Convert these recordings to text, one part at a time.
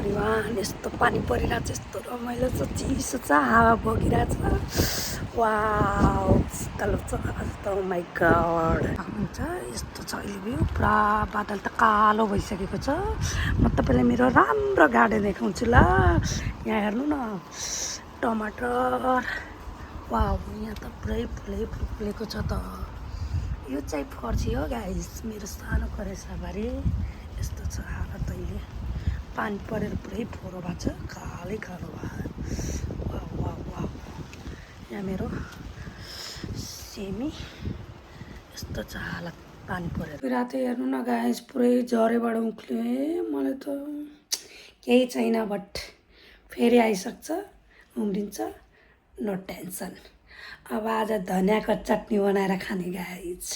Everyone यस्तो पानी परिरहेको छ, यस्तो रमाइलो छ, चिसो छ, हावा बगिरहेछ। वाउ शीतल छ त, माई गड हुन्छ यस्तो छ। अहिले भ्यू पुरा बादल त कालो भइसकेको छ। म तपाईँलाई मेरो राम्रो गार्डन देखाउँछु ल। यहाँ हेर्नु न, टमाटर। वाउ यहाँ त पुरै फुलेको छ त। यो चाहिँ फर्सी हो गाइस, मेरो सानो करेसाबारी। यस्तो छ हालत अहिले, पानी परेर पुरै फोहोरो भएको छ, कालो भयो। वाउ वाउ वाउ यहाँ मेरो सेमी यस्तो छ हालत पानी परेर। राति हेर्नु न गाइस, पुरै जरेबाट उक्ल्यो। मलाई त केही छैन, बट फेरि आइसक्छ, उम्रिन्छ, नो टेन्सन। अब आज धनियाँको चटनी बनाएर खाने गाइस।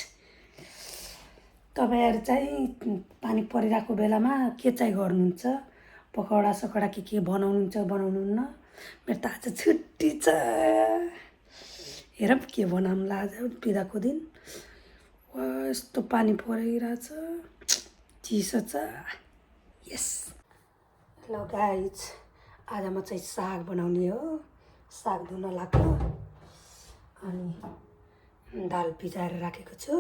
तपाईँहरू चाहिँ पानी परिरहेको बेलामा के चाहिँ गर्नुहुन्छ? पकौडा सकौडा के बनाउनुहुन्छ बनाउनुहुन्न? मेरो त आज छुट्टी छ। हेरौँ के बनाउँला आज बिदाको दिन। वा यस्तो पानी परिरहेछ, चिसो छ। यस ल गाइज, आज म चाहिँ साग बनाउने हो। साग धुन लाग्यो अनि दाल भिजाएर राखेको छु।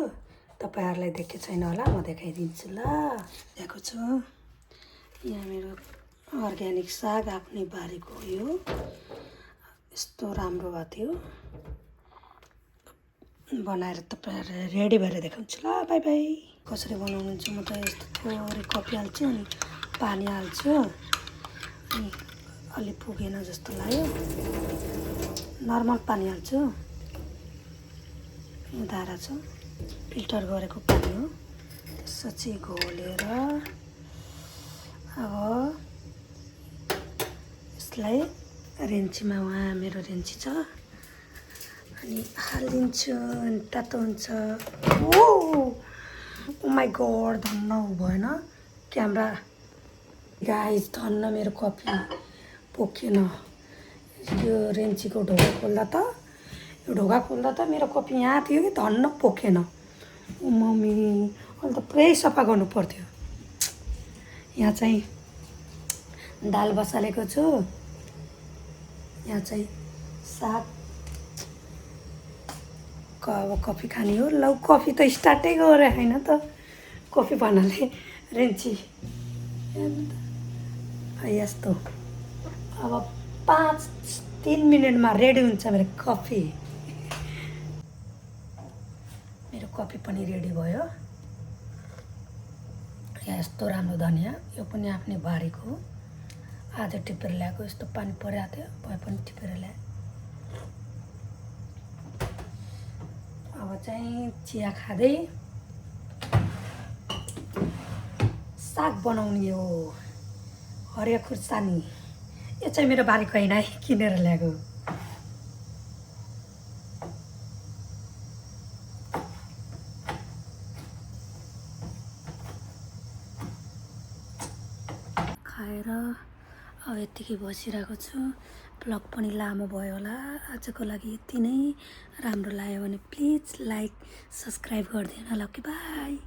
तपाईँहरूलाई देखेको छैन होला, म देखाइदिन्छु ल। ल्याएको छु यहाँ मेरो अर्ग्यानिक साग, आफ्नै बारीको हो यो। यस्तो राम्रो भएको थियो, बनाएर तपाईँहरूलाई रेडी भएर देखाउँछु ल। By by. कसरी बनाउनुहुन्छ? म त यस्तो थोरै कफी हाल्छु अनि पानी हाल्छु, अनि अलि पुगेन जस्तो लाग्यो नर्मल पानी हाल्छु। यो धारा छ, फिल्टर गरेको पानी हो। त्यसपछि घोलेर अब यसलाई रेन्चीमा, उहाँ मेरो रेन्ची छ, अनि हालिदिन्छु, अनि तातो हुन्छ। ओ माई गड, धन्न भएन क्यामेरा गाइस, धन्न मेरो कफी पोखेन। यो रेन्चीको ढोका खोल्दा त, यो ढोका खोल्दा त मेरो कफी यहाँ थियो कि धन्न पोखेन। ओ मम्मी, अहिले त पुरै सफा गर्नु पर्थ्यो। यहाँ चाहिँ दाल बसालेको छु, यहाँ चाहिँ साग। अब कफी खाने हो। लौ कफी त स्टार्टै गरे होइन त, कफी भन्नाले रेन्ची यस्तो। अब 3 मिनटमा रेडी हुन्छ मेरो कफी। मेरो कफी पनि रेडी भयो। यहाँ यस्तो राम्रो धनियाँ, यो पनि आफ्नै बारीको हो। आज टिपेर ल्याएको, यस्तो पानी परिरहेको थियो, भए पनि टिपेर ल्याएँ। अब चाहिँ चिया खाँदै साग बनाउने हो। हरियो खुर्सानी, यो चाहिँ मेरो बारीको होइन है, किनेर ल्याएको। खाएर अब यत्तिकै बसिरहेको छु। ब्लग पनि लामो भयो होला, आजको लागि यति नै। राम्रो लाग्यो भने प्लिज लाइक सब्सक्राइब गरिदिनु होला। Okay by.